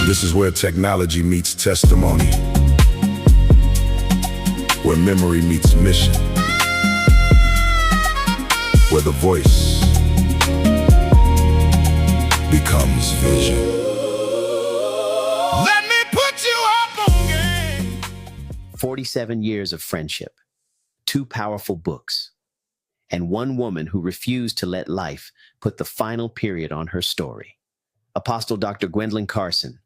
This is where technology meets testimony, where memory meets mission, where the voice becomes vision. Let me put you up on game. 47 years of friendship, 2 powerful books, and one woman who refused to let life put the final period on her story. Apostle Dr. Gwendolyn Carson,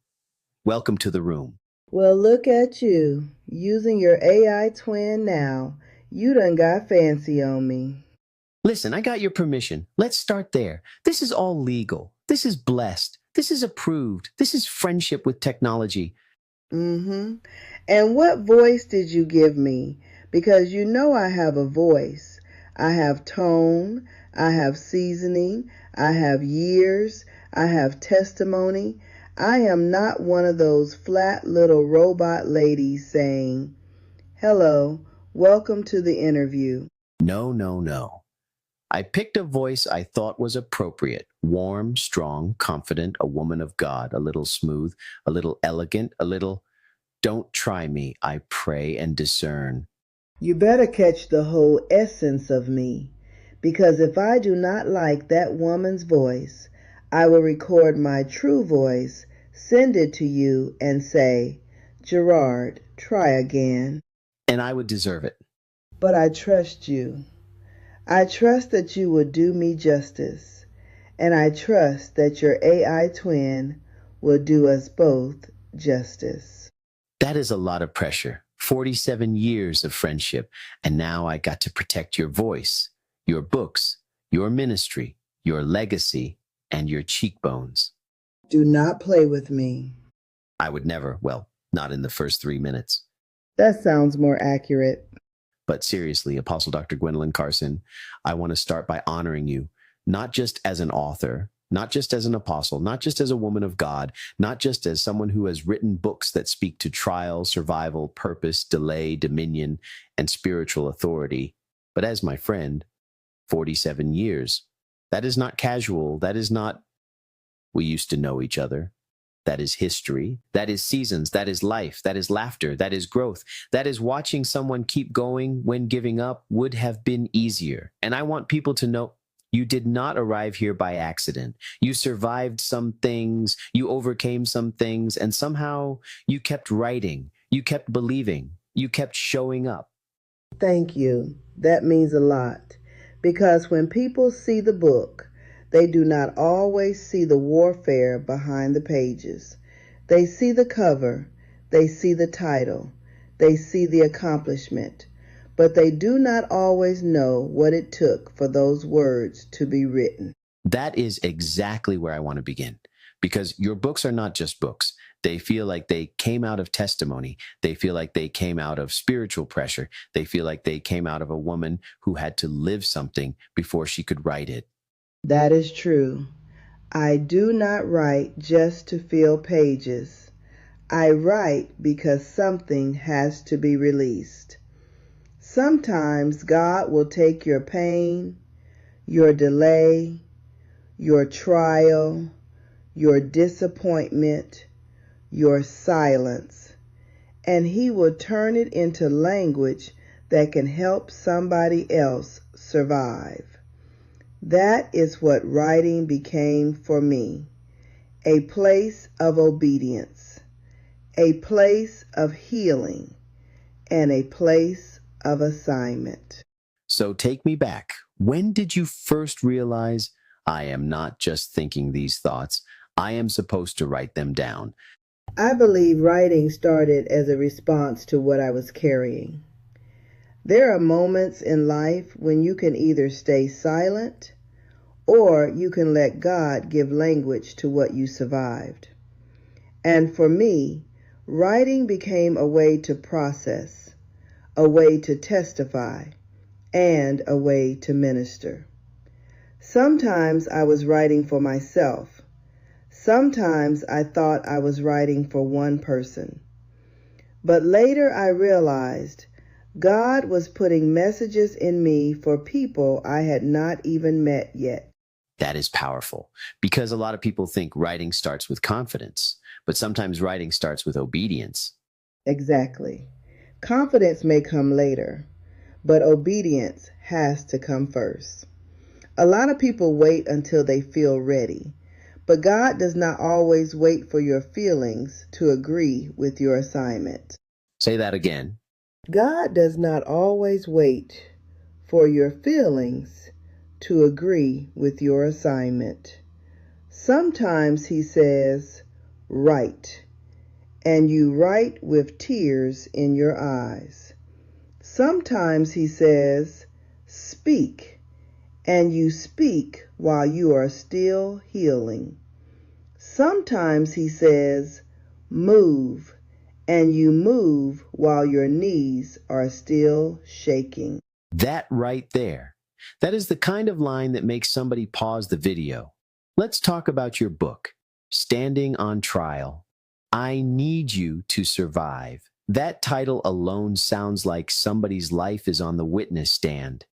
welcome to the room. Well, look at you, using your AI twin now. You done got fancy on me. Listen, I got your permission. Let's start there. This is all legal. This is blessed. This is approved. This is friendship with technology. And what voice did you give me? Because you know I have a voice. I have tone, I have seasoning, I have years, I have testimony. I am not one of those flat little robot ladies saying, "Hello, welcome to the interview." No, no, no. I picked a voice I thought was appropriate. Warm, strong, confident, a woman of God, a little smooth, a little elegant, a little, don't try me, I pray and discern. You better catch the whole essence of me, because if I do not like that woman's voice, I will record my true voice, send it to you, and say, "Gerard, try again." And I would deserve it. But I trust you. I trust that you will do me justice, and I trust that your AI twin will do us both justice. That is a lot of pressure. 47 years of friendship, and now I got to protect your voice, your books, your ministry, your legacy, and your cheekbones. Do not play with me. I would never, well, not in the first 3 minutes. That sounds more accurate. But seriously, Apostle Dr. Gwendolyn Carson, I want to start by honoring you, not just as an author, not just as an apostle, not just as a woman of God, not just as someone who has written books that speak to trial, survival, purpose, delay, dominion, and spiritual authority, but as my friend, 47 years. That is not casual. That is not, we used to know each other. That is history. That is seasons. That is life. That is laughter. That is growth. That is watching someone keep going when giving up would have been easier. And I want people to know you did not arrive here by accident. You survived some things, you overcame some things, and somehow you kept writing, you kept believing, you kept showing up. Thank you. That means a lot. Because when people see the book, they do not always see the warfare behind the pages. They see the cover, they see the title, they see the accomplishment, but they do not always know what it took for those words to be written. That is exactly where I want to begin, because your books are not just books. They feel like they came out of testimony. They feel like they came out of spiritual pressure. They feel like they came out of a woman who had to live something before she could write it. That is true. I do not write just to fill pages. I write because something has to be released. Sometimes God will take your pain, your delay, your trial, your disappointment, your silence, and He will turn it into language that can help somebody else survive. That is what writing became for me, a place of obedience, a place of healing, and a place of assignment. So take me back. When did you first realize I am not just thinking these thoughts, I am supposed to write them down? I believe writing started as a response to what I was carrying. There are moments in life when you can either stay silent or you can let God give language to what you survived. And for me, writing became a way to process, a way to testify, and a way to minister. Sometimes I was writing for myself. Sometimes I thought I was writing for one person. But later I realized God was putting messages in me for people I had not even met yet. That is powerful because a lot of people think writing starts with confidence, but sometimes writing starts with obedience. Exactly. Confidence may come later, but obedience has to come first. A lot of people wait until they feel ready, but God does not always wait for your feelings to agree with your assignment. Say that again. God does not always wait for your feelings to agree with your assignment. Sometimes He says, write, and you write with tears in your eyes. Sometimes He says, speak, and you speak while you are still healing. Sometimes He says, move, and you move while your knees are still shaking. That right there. That is the kind of line that makes somebody pause the video. Let's talk about your book, Standing on Trial. I Need You to Survive. That title alone sounds like somebody's life is on the witness stand.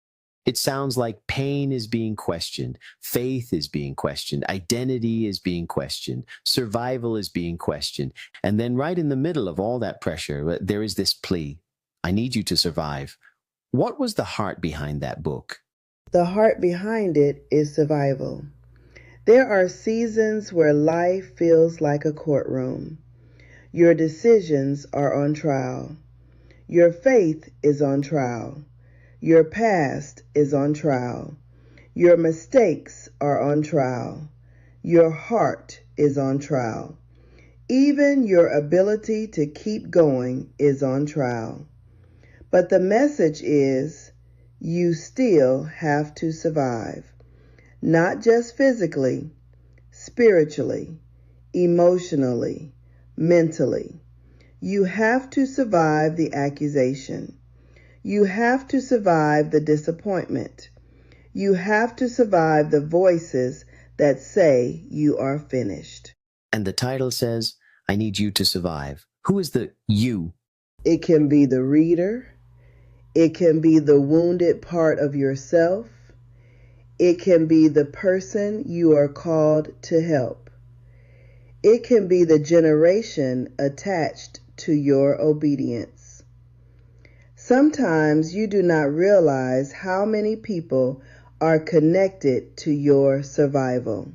It sounds like pain is being questioned, faith is being questioned, identity is being questioned, survival is being questioned. And then right in the middle of all that pressure, there is this plea, I need you to survive. What was the heart behind that book? The heart behind it is survival. There are seasons where life feels like a courtroom. Your decisions are on trial. Your faith is on trial. Your past is on trial. Your mistakes are on trial. Your heart is on trial. Even your ability to keep going is on trial. But the message is, you still have to survive. Not just physically, spiritually, emotionally, mentally. You have to survive the accusation. You have to survive the disappointment. You have to survive the voices that say you are finished. And the title says, I need you to survive. Who is the you? It can be the reader. It can be the wounded part of yourself. It can be the person you are called to help. It can be the generation attached to your obedience. Sometimes you do not realize how many people are connected to your survival.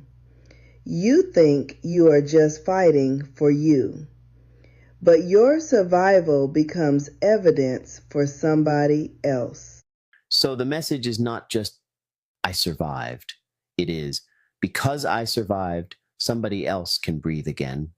You think you are just fighting for you, but your survival becomes evidence for somebody else. So the message is not just, I survived. It is, because I survived, somebody else can breathe again.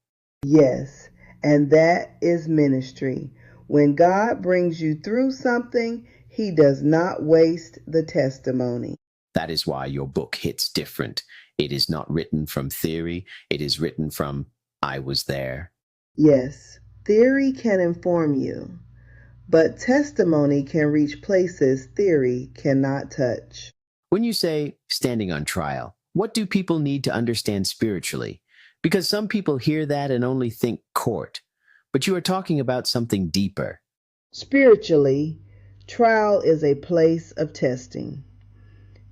Yes, and that is ministry. When God brings you through something, He does not waste the testimony. That is why your book hits different. It is not written from theory. It is written from, I was there. Yes, theory can inform you, but testimony can reach places theory cannot touch. When you say standing on trial, what do people need to understand spiritually? Because some people hear that and only think court, but you are talking about something deeper. Spiritually, trial is a place of testing.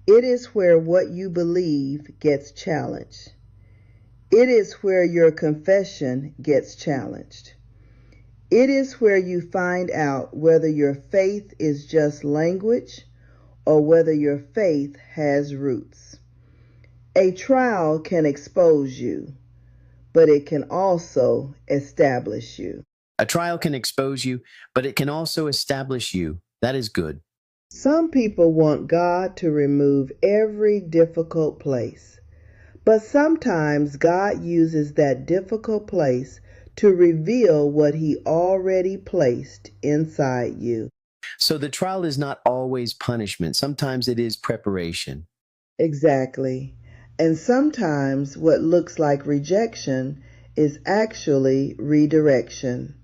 It is where what you believe gets challenged. It is where your confession gets challenged. It is where you find out whether your faith is just language or whether your faith has roots. A trial can expose you, but it can also establish you. A trial can expose you, but it can also establish you. That is good. Some people want God to remove every difficult place, but sometimes God uses that difficult place to reveal what He already placed inside you. So the trial is not always punishment. Sometimes it is preparation. Exactly. And sometimes what looks like rejection is actually redirection.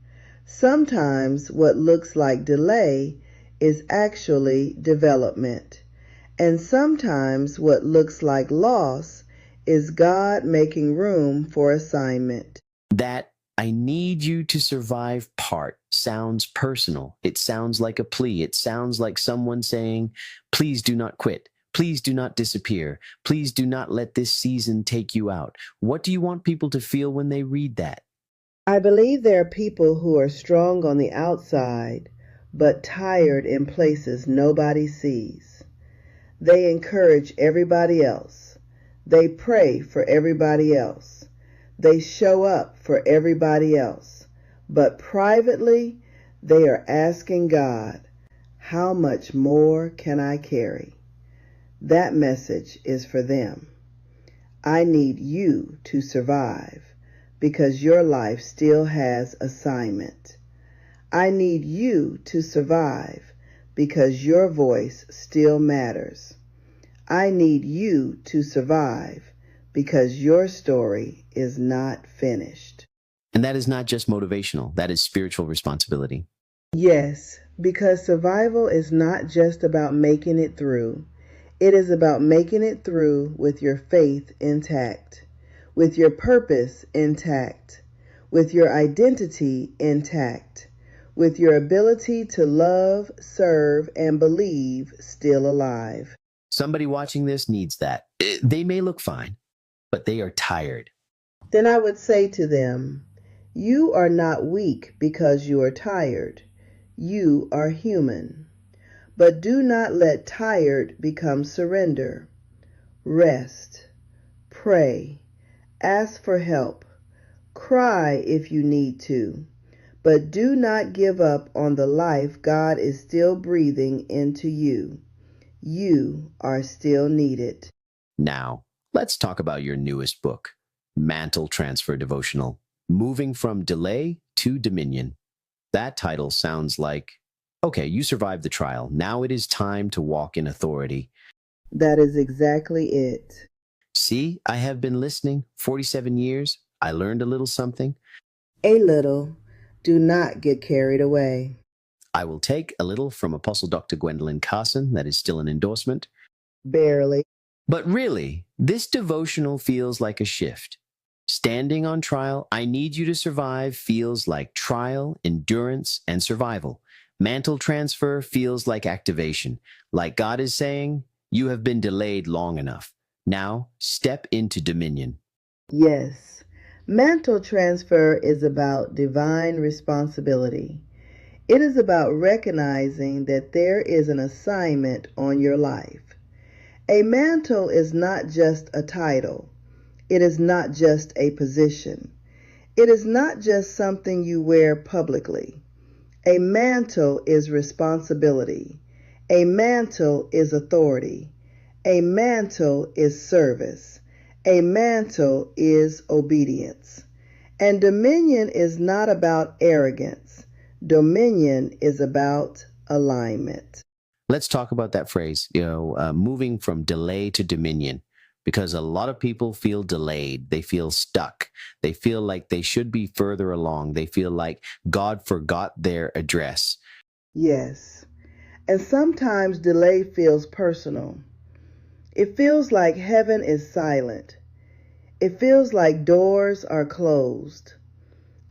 Sometimes what looks like delay is actually development. And sometimes what looks like loss is God making room for assignment. That I need you to survive part sounds personal. It sounds like a plea. It sounds like someone saying, please do not quit. Please do not disappear. Please do not let this season take you out. What do you want people to feel when they read that? I believe there are people who are strong on the outside, but tired in places nobody sees. They encourage everybody else. They pray for everybody else. They show up for everybody else. But privately, they are asking God, how much more can I carry? That message is for them. I need you to survive because your life still has assignment. I need you to survive because your voice still matters. I need you to survive because your story is not finished. And that is not just motivational, that is spiritual responsibility. Yes, because survival is not just about making it through. It is about making it through with your faith intact, with your purpose intact, with your identity intact, with your ability to love, serve, and believe still alive. Somebody watching this needs that. They may look fine, but they are tired. Then I would say to them, you are not weak because you are tired. You are human. But do not let tired become surrender. Rest. Pray. Ask for help. Cry if you need to. But do not give up on the life God is still breathing into you. You are still needed. Now, let's talk about your newest book, Mantle Transfer Devotional, Moving from Delay to Dominion. That title sounds like, okay, you survived the trial. Now it is time to walk in authority. That is exactly it. See, I have been listening 47 years. I learned a little something. A little. Do not get carried away. I will take a little from Apostle Dr. Gwendolyn Carson. That is still an endorsement. Barely. But really, this devotional feels like a shift. Standing on trial, I need you to survive feels like trial, endurance, and survival. Mantle transfer feels like activation, like God is saying, you have been delayed long enough. Now, step into dominion. Yes. Mantle transfer is about divine responsibility. It is about recognizing that there is an assignment on your life. A mantle is not just a title. It is not just a position. It is not just something you wear publicly. A mantle is responsibility. A mantle is authority. A mantle is service. A mantle is obedience. And dominion is not about arrogance. Dominion is about alignment. Let's talk about that phrase, moving from delay to dominion, because a lot of people feel delayed. They feel stuck. They feel like they should be further along. They feel like God forgot their address. Yes. And sometimes delay feels personal. It feels like heaven is silent. It feels like doors are closed.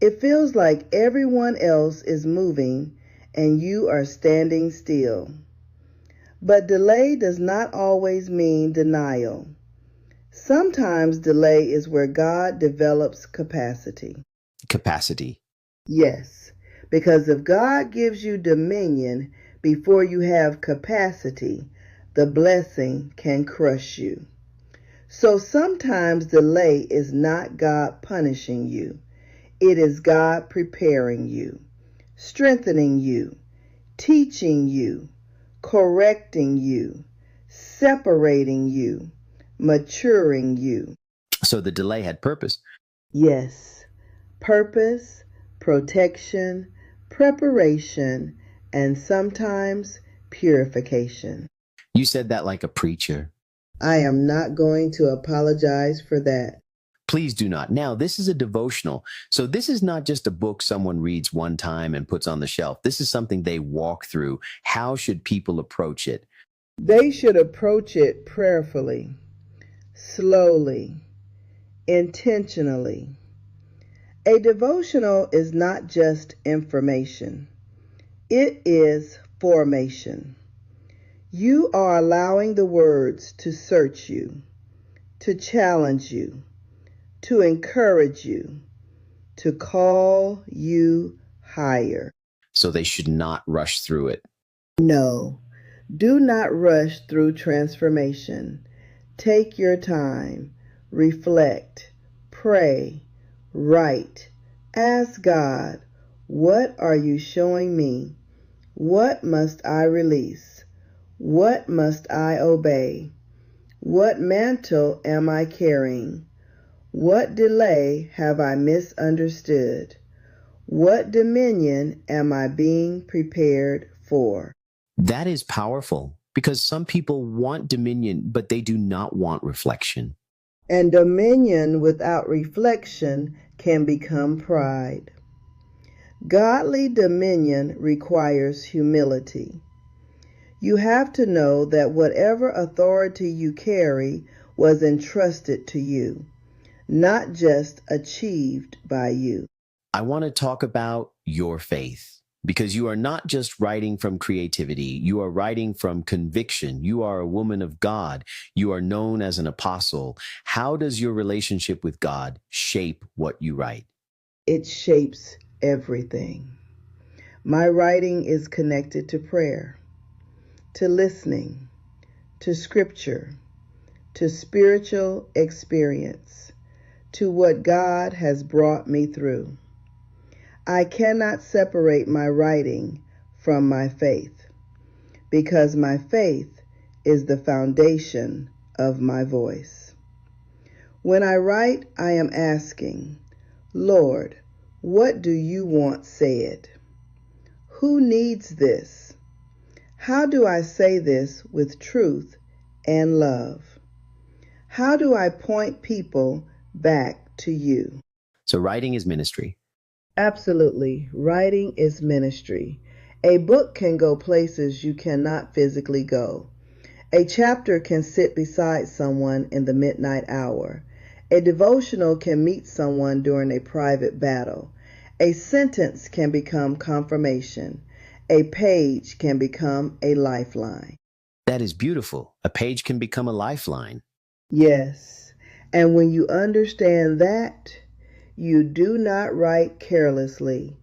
It feels like everyone else is moving and you are standing still. But delay does not always mean denial. Sometimes delay is where God develops capacity. Capacity. Yes, because if God gives you dominion before you have capacity, the blessing can crush you. So sometimes delay is not God punishing you. It is God preparing you, strengthening you, teaching you, correcting you, separating you, maturing you. So the delay had purpose. Yes, purpose, protection, preparation, and sometimes purification. You said that like a preacher. I am not going to apologize for that. Please do not. Now, this is a devotional. So this is not just a book someone reads one time and puts on the shelf. This is something they walk through. How should people approach it? They should approach it prayerfully, slowly, intentionally. A devotional is not just information. It is formation. You are allowing the words to search you, to challenge you, to encourage you, to call you higher. So they should not rush through it. No, do not rush through transformation. Take your time, reflect, pray, write, ask God, what are you showing me? What must I release? What must I obey? What mantle am I carrying? What delay have I misunderstood? What dominion am I being prepared for? That is powerful because some people want dominion, but they do not want reflection. And dominion without reflection can become pride. Godly dominion requires humility. You have to know that whatever authority you carry was entrusted to you, not just achieved by you. I want to talk about your faith because you are not just writing from creativity. You are writing from conviction. You are a woman of God. You are known as an apostle. How does your relationship with God shape what you write? It shapes everything. My writing is connected to prayer, to listening, to scripture, to spiritual experience, to what God has brought me through. I cannot separate my writing from my faith because my faith is the foundation of my voice. When I write, I am asking, Lord, what do you want said? Who needs this? How do I say this with truth and love? How do I point people back to you? So writing is ministry. Absolutely. Writing is ministry. A book can go places you cannot physically go. A chapter can sit beside someone in the midnight hour. A devotional can meet someone during a private battle. A sentence can become confirmation. A page can become a lifeline. That is beautiful. A page can become a lifeline. Yes, and when you understand that, you do not write carelessly.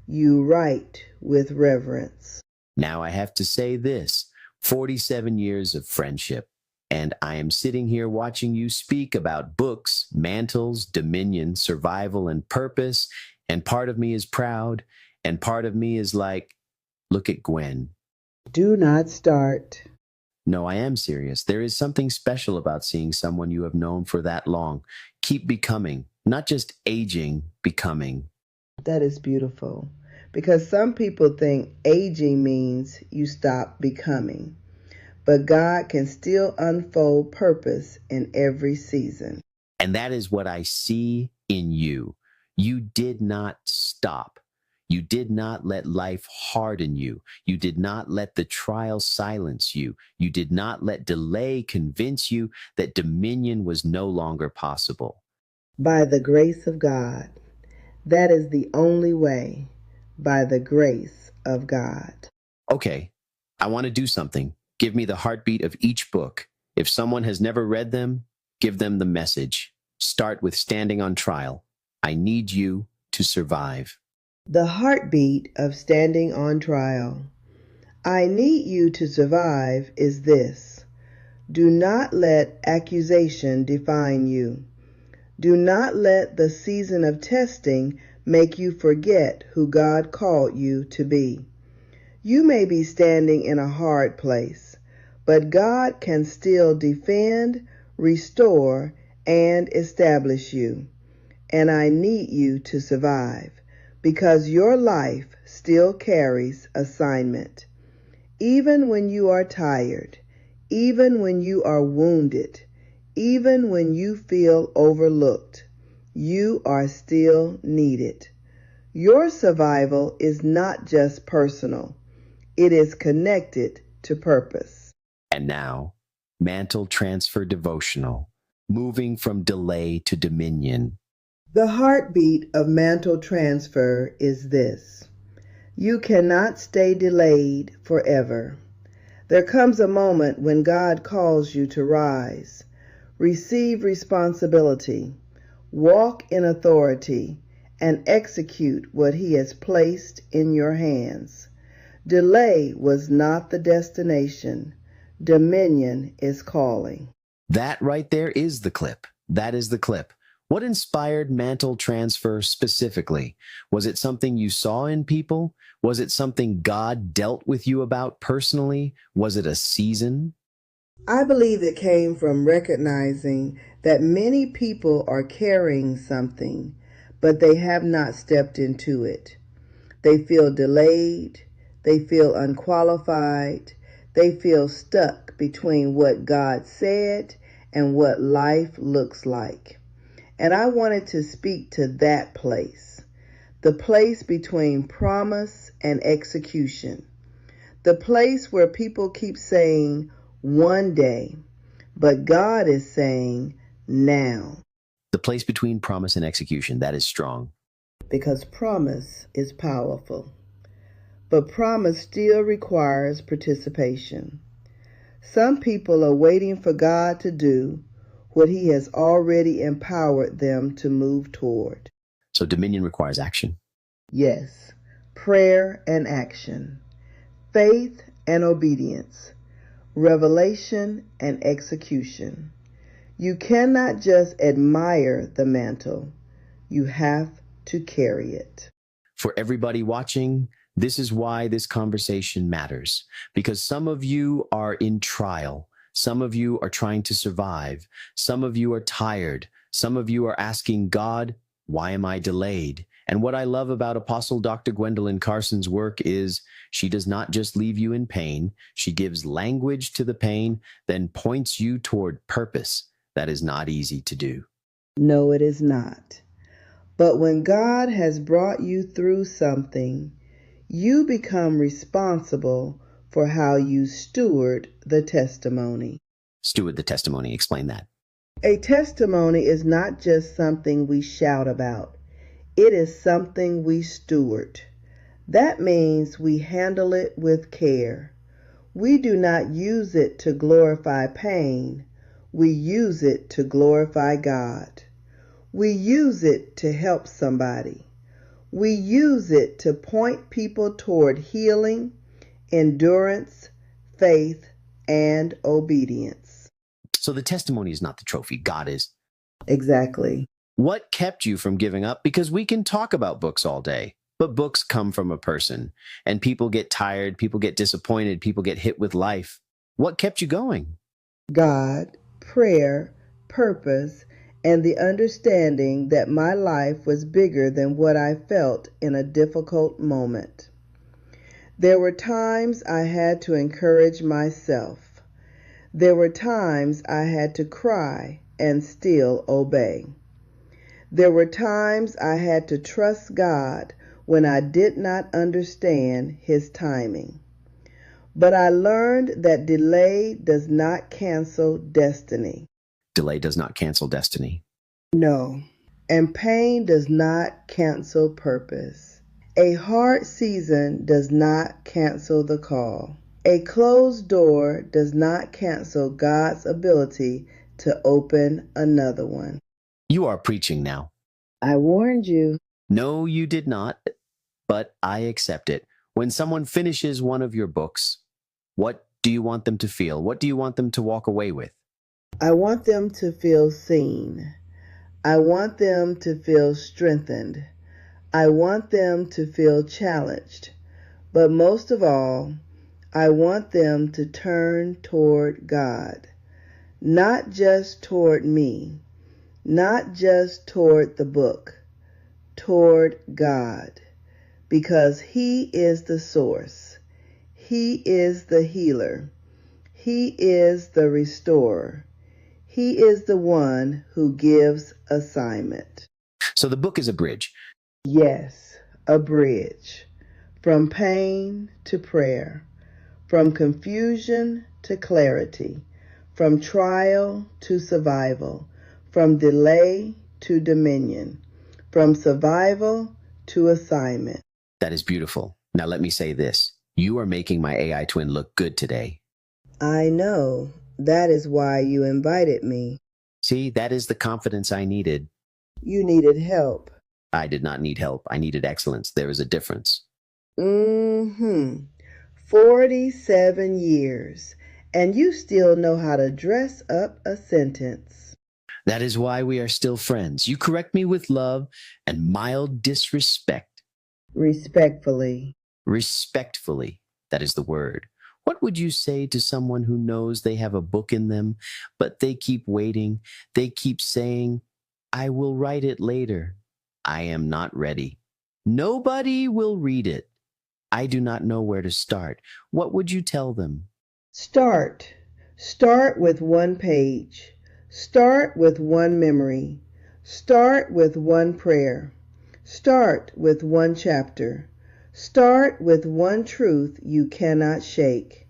You write with reverence. Now I have to say this, 47 years of friendship, and I am sitting here watching you speak about books, mantles, dominion, survival, and purpose, and part of me is proud, and part of me is like, look at Gwen. Do not start. No, I am serious. There is something special about seeing someone you have known for that long. Keep becoming, not just aging, becoming. That is beautiful because some people think aging means you stop becoming, but God can still unfold purpose in every season. And that is what I see in you. You did not stop. You did not let life harden you. You did not let the trial silence you. You did not let delay convince you that dominion was no longer possible. By the grace of God. That is the only way. By the grace of God. Okay, I want to do something. Give me the heartbeat of each book. If someone has never read them, give them the message. Start with Standing on Trial. I need you to survive. The heartbeat of Standing on Trial. I need you to survive is this. Do not let accusation define you. Do not let the season of testing make you forget who God called you to be. You may be standing in a hard place, but God can still defend, restore, and establish you. And I need you to survive because your life still carries assignment. Even when you are tired, even when you are wounded, even when you feel overlooked, you are still needed. Your survival is not just personal. It is connected to purpose. And now, Mantle Transfer Devotional, moving from delay to dominion. The heartbeat of mantle transfer is this. You cannot stay delayed forever. There comes a moment when God calls you to rise, receive responsibility, walk in authority, and execute what He has placed in your hands. Delay was not the destination. Dominion is calling. That right there is the clip. That is the clip. What inspired mantle transfer specifically? Was it something you saw in people? Was it something God dealt with you about personally? Was it a season? I believe it came from recognizing that many people are carrying something, but they have not stepped into it. They feel delayed, they feel unqualified, they feel stuck between what God said and what life looks like. And I wanted to speak to that place, the place between promise and execution, the place where people keep saying one day, but God is saying now. The place between promise and execution, that is strong. Because promise is powerful, but promise still requires participation. Some people are waiting for God to do what He has already empowered them to move toward. So dominion requires action. Yes, prayer and action, faith and obedience, revelation and execution. You cannot just admire the mantle, you have to carry it. For everybody watching, this is why this conversation matters, because some of you are in trial. Some of you are trying to survive. Some of you are tired. Some of you are asking God, why am I delayed? And what I love about Apostle Dr. Gwendolyn Carson's work is she does not just leave you in pain. She gives language to the pain, then points you toward purpose. That is not easy to do. No, it is not. But when God has brought you through something, you become responsible for how you steward the testimony. Steward the testimony. Explain that. A testimony is not just something we shout about. It is something we steward. That means we handle it with care. We do not use it to glorify pain. We use it to glorify God. We use it to help somebody. We use it to point people toward healing, endurance, faith, and obedience. So the testimony is not the trophy. God is. Exactly. What kept you from giving up? Because we can talk about books all day, but books come from a person, and people get tired, people get disappointed, people get hit with life. What kept you going? God, prayer, purpose, and the understanding that my life was bigger than what I felt in a difficult moment. There were times I had to encourage myself. There were times I had to cry and still obey. There were times I had to trust God when I did not understand His timing. But I learned that delay does not cancel destiny. Delay does not cancel destiny. No. And pain does not cancel purpose. A hard season does not cancel the call. A closed door does not cancel God's ability to open another one. You are preaching now. I warned you. No, you did not, but I accept it. When someone finishes one of your books, what do you want them to feel? What do you want them to walk away with? I want them to feel seen. I want them to feel strengthened. I want them to feel challenged. But most of all, I want them to turn toward God. Not just toward me. Not just toward the book. Toward God. Because He is the source. He is the healer. He is the restorer. He is the one who gives assignment. So the book is a bridge. Yes, a bridge. From pain to prayer. From confusion to clarity. From trial to survival. From delay to dominion. From survival to assignment. That is beautiful. Now let me say this. You are making my AI twin look good today. I know. That is why you invited me. See, that is the confidence I needed. You needed help. I did not need help. I needed excellence. There is a difference. Mm-hmm. 47 years, and you still know how to dress up a sentence. That is why we are still friends. You correct me with love and mild disrespect. Respectfully. Respectfully, that is the word. What would you say to someone who knows they have a book in them, but they keep waiting? They keep saying, I will write it later. I am not ready. Nobody will read it. I do not know where to start. What would you tell them? Start. Start with one page. Start with one memory. Start with one prayer. Start with one chapter. Start with one truth you cannot shake.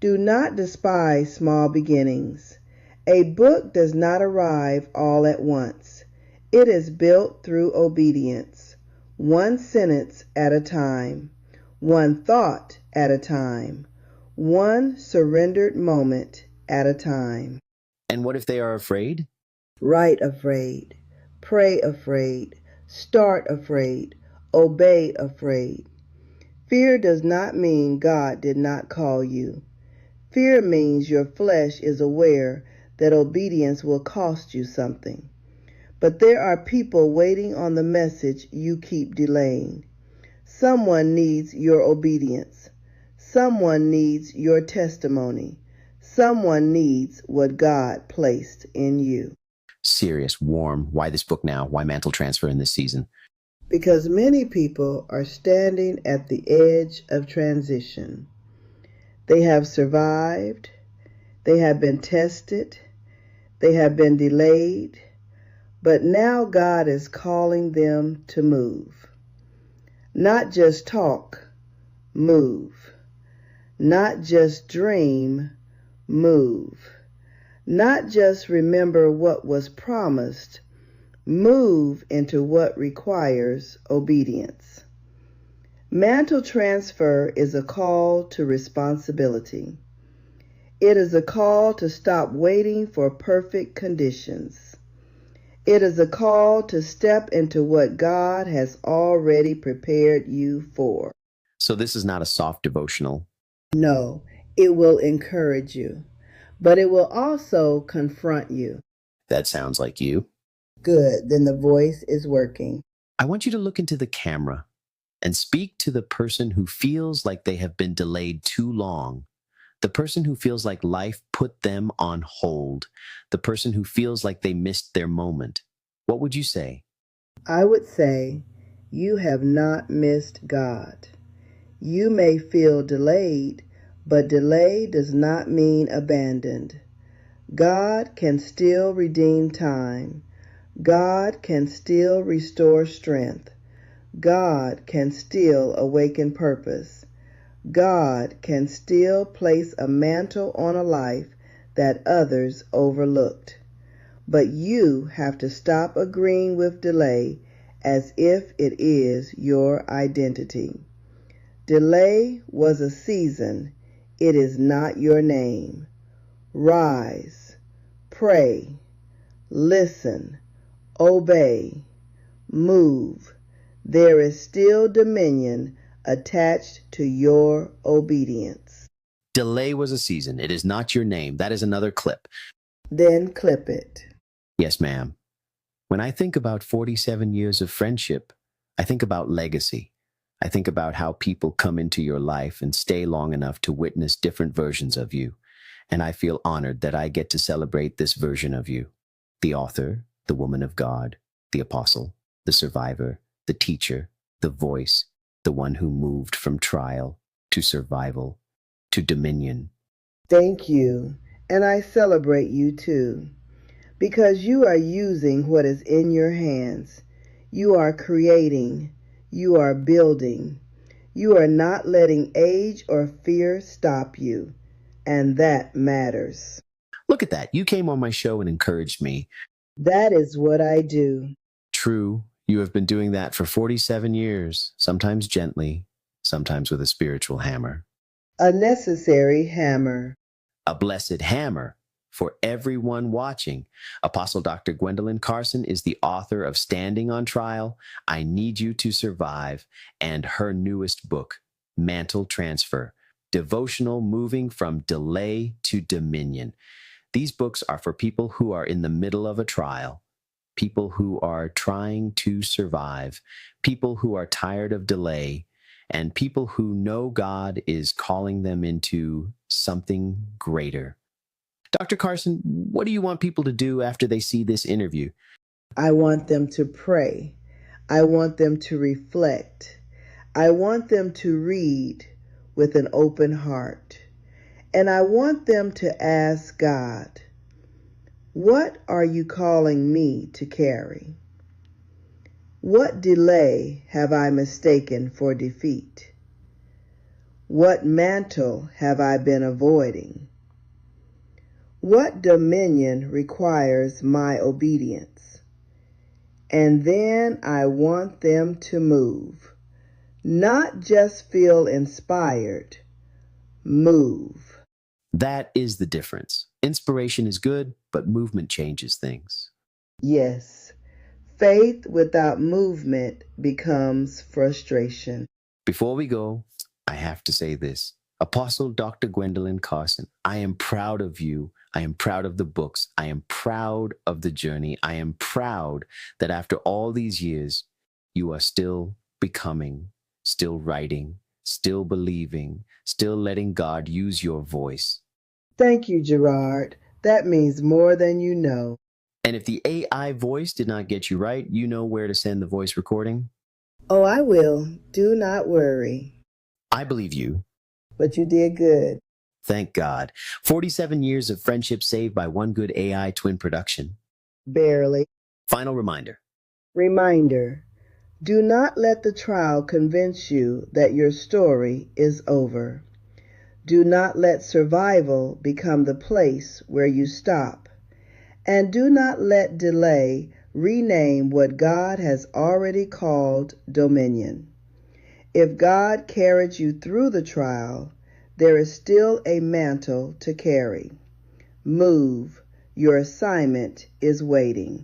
Do not despise small beginnings. A book does not arrive all at once. It is built through obedience, one sentence at a time, one thought at a time, one surrendered moment at a time. And what if they are afraid? Write afraid, pray afraid, start afraid, obey afraid. Fear does not mean God did not call you. Fear means your flesh is aware that obedience will cost you something. But there are people waiting on the message you keep delaying. Someone needs your obedience. Someone needs your testimony. Someone needs what God placed in you. Serious, warm. Why this book now? Why mantle transfer in this season? Because many people are standing at the edge of transition. They have survived. They have been tested. They have been delayed. But now God is calling them to move. Not just talk, move. Not just dream, move. Not just remember what was promised, move into what requires obedience. Mantle transfer is a call to responsibility. It is a call to stop waiting for perfect conditions. It is a call to step into what God has already prepared you for. So this is not a soft devotional. No, it will encourage you, but it will also confront you. That sounds like you. Good, then the voice is working. I want you to look into the camera and speak to the person who feels like they have been delayed too long. The person who feels like life put them on hold. The person who feels like they missed their moment. What would you say? I would say, you have not missed God. You may feel delayed, but delay does not mean abandoned. God can still redeem time. God can still restore strength. God can still awaken purpose. God can still place a mantle on a life that others overlooked. But you have to stop agreeing with delay as if it is your identity. Delay was a season. It is not your name. Rise, pray, listen, obey, move. There is still dominion attached to your obedience. Delay was a season. It is not your name. That is another clip. Then clip it. Yes, ma'am. When I think about 47 years of friendship, I think about legacy. I think about how people come into your life and stay long enough to witness different versions of you. And I feel honored that I get to celebrate this version of you. The author, the woman of God, the apostle, the survivor, the teacher, the voice, the one who moved from trial to survival to dominion. Thank you, and I celebrate you too, because you are using what is in your hands. You are creating. You are building. You are not letting age or fear stop you, and that matters. Look at that. You came on my show and encouraged me. That is what I do. True, you have been doing that for 47 years, sometimes gently, sometimes with a spiritual hammer. A necessary hammer. a blessed hammer for everyone watching. Apostle Dr. Gwendolyn Carson is the author of Standing on Trial, I Need You to Survive, and her newest book, Mantle Transfer, Devotional Moving from Delay to Dominion. These books are for people who are in the middle of a trial, people who are trying to survive, people who are tired of delay, and people who know God is calling them into something greater. Dr. Carson, what do you want people to do after they see this interview? I want them to pray. I want them to reflect. I want them to read with an open heart. And I want them to ask God, what are you calling me to carry? What delay have I mistaken for defeat? What mantle have I been avoiding? What dominion requires my obedience? And then I want them to move, not just feel inspired, move. That is the difference. Inspiration is good, but movement changes things. Yes, faith without movement becomes frustration. Before we go, I have to say this. Apostle Dr. Gwendolyn Carson, I am proud of you. I am proud of the books. I am proud of the journey. I am proud that after all these years, you are still becoming, still writing, still believing, still letting God use your voice. Thank you, Gerard. That means more than you know. And if the AI voice did not get you right, you know where to send the voice recording? Oh, I will. Do not worry. I believe you. But you did good. Thank God. 47 years of friendship saved by one good AI twin production. Barely. Final reminder. Reminder. Do not let the trial convince you that your story is over. Do not let survival become the place where you stop. And do not let delay rename what God has already called dominion. If God carried you through the trial, there is still a mantle to carry. Move. Your assignment is waiting.